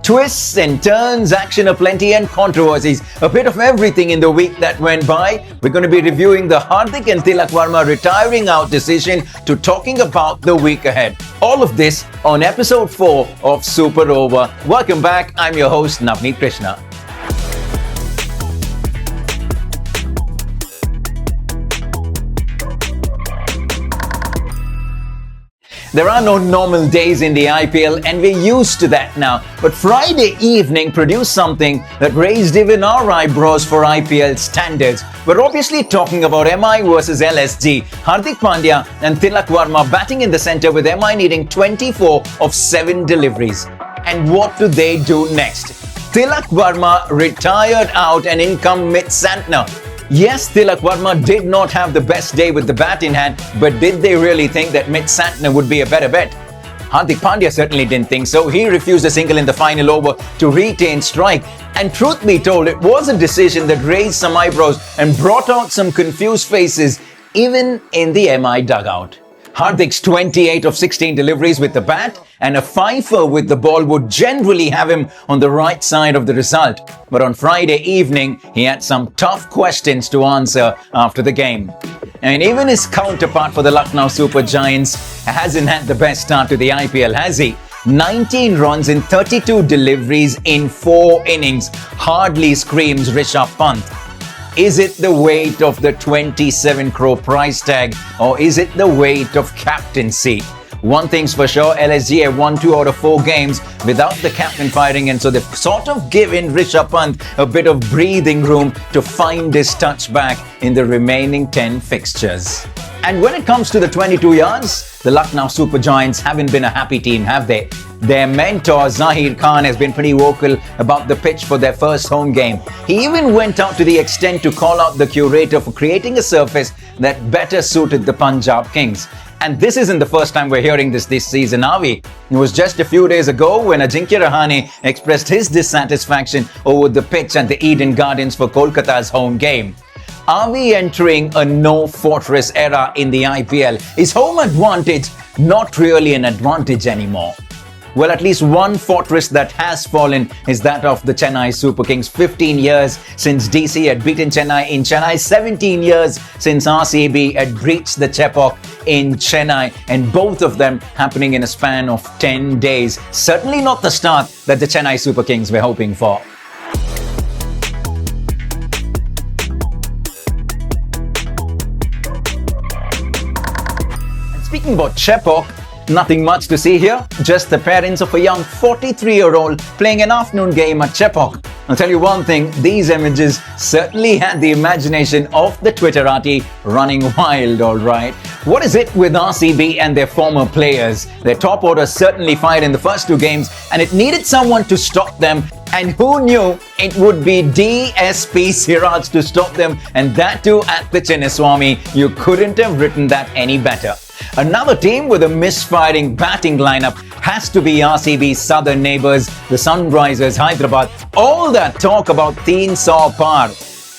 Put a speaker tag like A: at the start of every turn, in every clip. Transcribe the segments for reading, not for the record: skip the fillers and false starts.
A: Twists and turns, action aplenty and controversies. A bit of everything in the week that went by. We're going to be reviewing the Hardik and Tilak Varma retiring out decision to talking about the week ahead. All of this on episode 4 of Super Over. Welcome back. I'm your host Navneet Krishna. There are no normal days in the IPL and we're used to that now. But Friday evening produced something that raised even our eyebrows for IPL standards. We're obviously talking about MI versus LSG. Hardik Pandya and Tilak Varma batting in the centre with MI needing 24 of 7 deliveries. And what do they do next? Tilak Varma retired out and in come Mitch Santner. Yes, Tilak Varma did not have the best day with the bat in hand, but did they really think that Mitch Santner would be a better bet? Hardik Pandya certainly didn't think so. He refused a single in the final over to retain strike. And truth be told, it was a decision that raised some eyebrows and brought out some confused faces, even in the MI dugout. Hardik's 28 of 16 deliveries with the bat and a fifer with the ball would generally have him on the right side of the result. But on Friday evening, he had some tough questions to answer after the game. And even his counterpart for the Lucknow Super Giants hasn't had the best start to the IPL, has he? 19 runs in 32 deliveries in 4 innings hardly screams Rishabh Pant. Is it the weight of the 27 crore price tag or is it the weight of captaincy? One thing's for sure, LSG have won 2 out of 4 games without the captain firing, and so they've sort of given Rishabh Pant a bit of breathing room to find his touch back in the remaining 10 fixtures. And when it comes to the 22 yards, the Lucknow Super Giants haven't been a happy team, have they? Their mentor, Zaheer Rahane, has been pretty vocal about the pitch for their first home game. He even went out to the extent to call out the curator for creating a surface that better suited the Punjab Kings. And this isn't the first time we're hearing this season, are we? It was just a few days ago when Ajinkya Rahane expressed his dissatisfaction over the pitch at the Eden Gardens for Kolkata's home game. Are we entering a no-fortress era in the IPL? Is home advantage not really an advantage anymore? Well, at least one fortress that has fallen is that of the Chennai Super Kings. 15 years since DC had beaten Chennai in Chennai, 17 years since RCB had breached the Chepauk in Chennai, and both of them happening in a span of 10 days. Certainly not the start that the Chennai Super Kings were hoping for. And speaking about Chepauk, nothing much to see here, just the parents of a young 43-year-old playing an afternoon game at Chepauk. I'll tell you one thing, these images certainly had the imagination of the Twitterati running wild, alright. What is it with RCB and their former players? Their top order certainly fired in the first 2 games and it needed someone to stop them. And who knew it would be DSP Siraj to stop them, and that too at the Chinnaswamy. You couldn't have written that any better. Another team with a misfiring batting lineup has to be RCB's southern neighbours, the Sunrisers Hyderabad. All that talk about Teen Saw Par.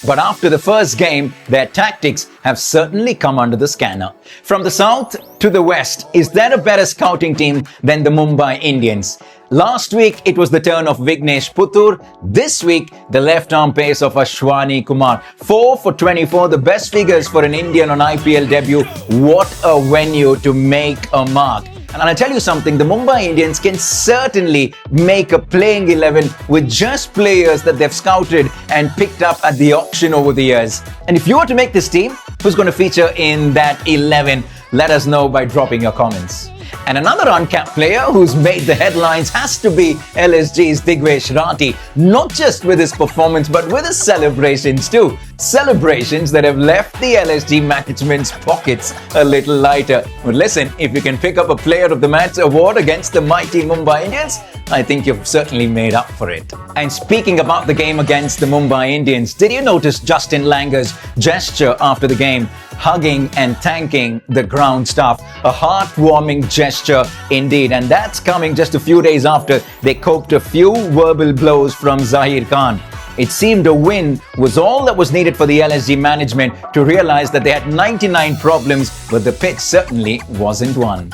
A: But after the first game, their tactics have certainly come under the scanner. From the south to the west, is there a better scouting team than the Mumbai Indians? Last week, it was the turn of Vignesh Puttur. This week, the left-arm pace of Ashwani Kumar. 4 for 24, the best figures for an Indian on IPL debut. What a venue to make a mark. And I'll tell you something, the Mumbai Indians can certainly make a playing 11 with just players that they've scouted and picked up at the auction over the years. And if you were to make this team, who's going to feature in that 11? Let us know by dropping your comments. And another uncapped player who's made the headlines has to be LSG's Digvesh Rathi. Not just with his performance, but with his celebrations too. Celebrations that have left the LSG management's pockets a little lighter. But listen, if you can pick up a Player of the Match award against the mighty Mumbai Indians, I think you've certainly made up for it. And speaking about the game against the Mumbai Indians, did you notice Justin Langer's gesture after the game? hugging and thanking the ground staff. A heartwarming gesture indeed. And that's coming just a few days after they coped a few verbal blows from Zaheer Khan. It seemed a win was all that was needed for the LSG management to realize that they had 99 problems, but the pitch certainly wasn't one.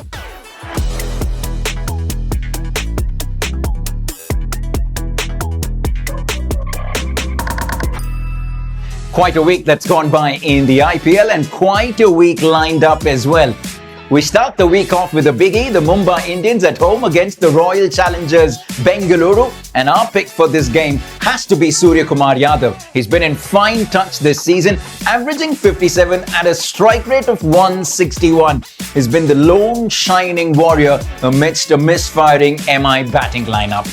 A: Quite a week that's gone by in the IPL and quite a week lined up as well. We start the week off with a biggie, the Mumbai Indians at home against the Royal Challengers Bengaluru. And our pick for this game has to be Surya Kumar Yadav. He's been in fine touch this season, averaging 57 at a strike rate of 161. He's been the lone shining warrior amidst a misfiring MI batting lineup.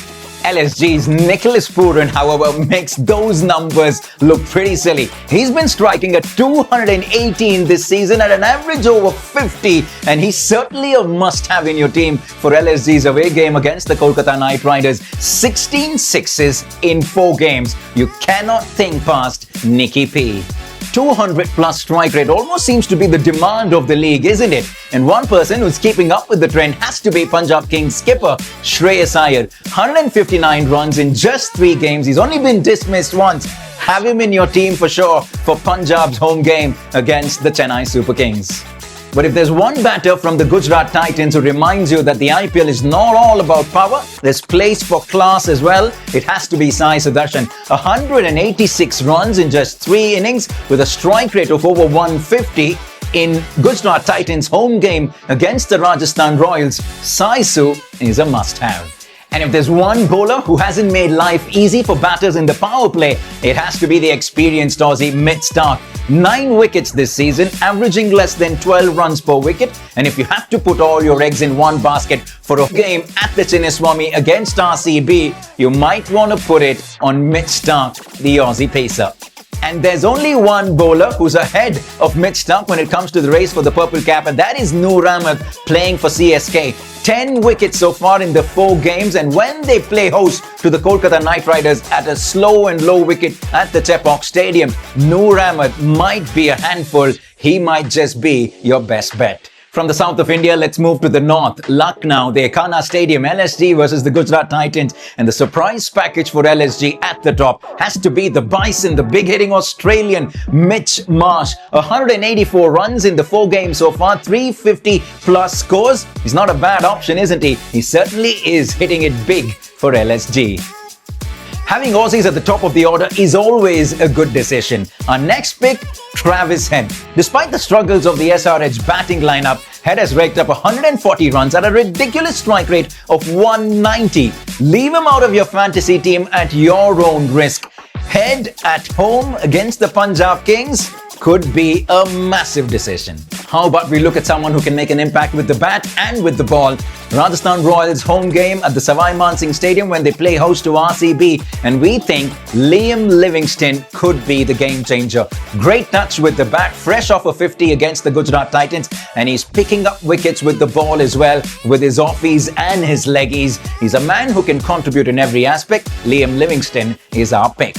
A: LSG's Nicholas Pooran, however, makes those numbers look pretty silly. He's been striking at 218 this season at an average over 50, and he's certainly a must-have in your team for LSG's away game against the Kolkata Knight Riders. 16 sixes in 4 games. You cannot think past Nicky P. 200 plus strike rate almost seems to be the demand of the league, isn't it? And one person who's keeping up with the trend has to be Punjab Kings skipper Shreyas Iyer. 159 runs in just 3 games. He's only been dismissed once. Have him in your team for sure for Punjab's home game against the Chennai Super Kings. But if there's one batter from the Gujarat Titans who reminds you that the IPL is not all about power, there's place for class as well, it has to be Sai Sudarshan. 186 runs in just 3 innings with a strike rate of over 150 in Gujarat Titans' home game against the Rajasthan Royals. Sai Su is a must-have. And if there's one bowler who hasn't made life easy for batters in the power play, it has to be the experienced Aussie Mitch Starc. 9 wickets this season, averaging less than 12 runs per wicket. And if you have to put all your eggs in one basket for a game at the Chinnaswamy against RCB, you might want to put it on Mitch Starc, the Aussie pacer. And there's only one bowler who's ahead of Mitch Starc when it comes to the race for the purple cap, and that is Noor Ahmed playing for CSK. 10 wickets so far in the 4 games, and when they play host to the Kolkata Knight Riders at a slow and low wicket at the Chepauk Stadium, Noor Ahmed might be a handful. He might just be your best bet. From the south of India, let's move to the north. Lucknow, the Ekana Stadium, LSG versus the Gujarat Titans. And the surprise package for LSG at the top has to be the Bison, the big-hitting Australian Mitch Marsh. 184 runs in the 4 games so far, 350 plus scores. He's not a bad option, isn't he? He certainly is hitting it big for LSG. Having Aussies at the top of the order is always a good decision. Our next pick, Travis Head. Despite the struggles of the SRH batting lineup, Head has raked up 140 runs at a ridiculous strike rate of 190. Leave him out of your fantasy team at your own risk. Head at home against the Punjab Kings could be a massive decision. How about we look at someone who can make an impact with the bat and with the ball? Rajasthan Royals home game at the Savai Mansingh Stadium when they play host to RCB, and we think Liam Livingstone could be the game changer. Great touch with the bat, fresh off a 50 against the Gujarat Titans, and he's picking up wickets with the ball as well with his offies and his leggies. He's a man who can contribute in every aspect. Liam Livingstone is our pick.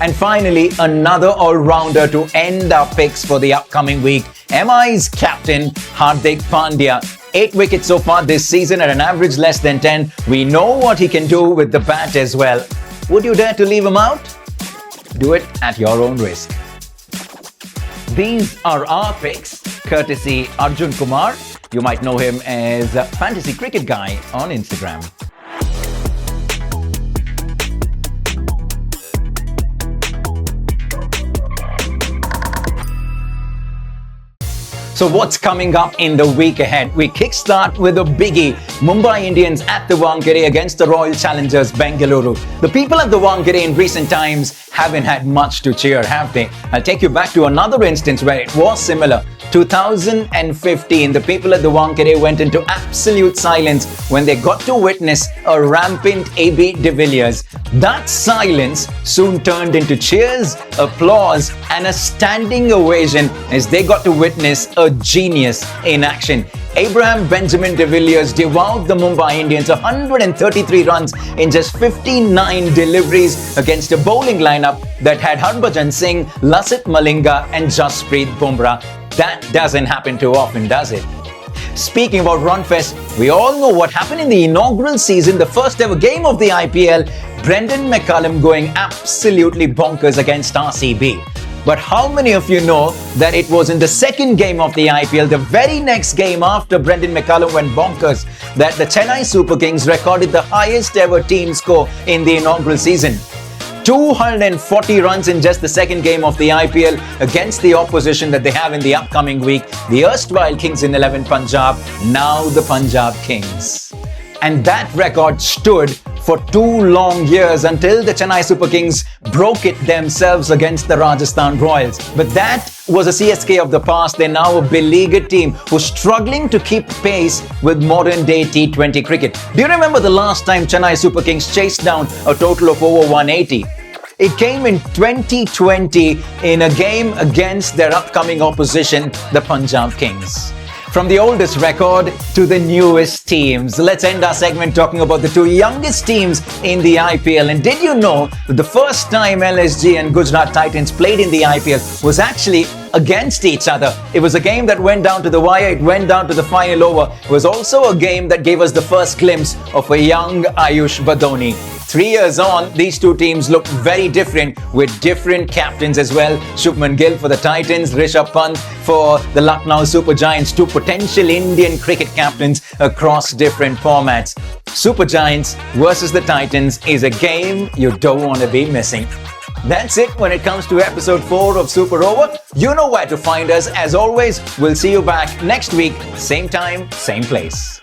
A: And finally, another all-rounder to end our picks for the upcoming week. MI's captain, Hardik Pandya. 8 wickets so far this season at an average less than 10. We know what he can do with the bat as well. Would you dare to leave him out? Do it at your own risk. These are our picks, courtesy Arjun Kumar. You might know him as Fantasy Cricket Guy on Instagram. So what's coming up in the week ahead? We kickstart with a biggie. Mumbai Indians at the Wankhede against the Royal Challengers Bengaluru. The people at the Wankhede in recent times haven't had much to cheer, have they? I'll take you back to another instance where it was similar. 2015, the people at the Wankhede went into absolute silence when they got to witness a rampant AB de Villiers. That silence soon turned into cheers, applause, and a standing ovation as they got to witness a genius in action. Abraham Benjamin de Villiers devoured the Mumbai Indians 133 runs in just 59 deliveries against a bowling lineup that had Harbhajan Singh, Lasith Malinga and Jasprit Bumrah. That doesn't happen too often, does it? Speaking about Runfest, we all know what happened in the inaugural season, the first ever game of the IPL, Brendan McCullum going absolutely bonkers against RCB. But how many of you know that it was in the second game of the IPL, the very next game after Brendan McCullum went bonkers, that the Chennai Super Kings recorded the highest ever team score in the inaugural season? 240 runs in just the second game of the IPL against the opposition that they have in the upcoming week, the erstwhile Kings in 11 Punjab, now the Punjab Kings. And that record stood for 2 long years until the Chennai Super Kings broke it themselves against the Rajasthan Royals. But that was a CSK of the past. They're now a beleaguered team who's struggling to keep pace with modern day T20 cricket. Do you remember the last time Chennai Super Kings chased down a total of over 180? It came in 2020 in a game against their upcoming opposition, the Punjab Kings. From the oldest record to the newest teams, let's end our segment talking about the 2 youngest teams in the IPL. And did you know that the first time LSG and Gujarat Titans played in the IPL was actually against each other? It was a game that went down to the wire, it went down to the final over. It was also a game that gave us the first glimpse of a young Ayush Badoni. 3 years on, these 2 teams look very different with different captains as well. Shubman Gill for the Titans, Rishabh Pant for the Lucknow Super Giants, 2 potential Indian cricket captains across different formats. Super Giants versus the Titans is a game you don't want to be missing. That's it when it comes to episode 4 of Super Over. You know where to find us. As always, we'll see you back next week, same time, same place.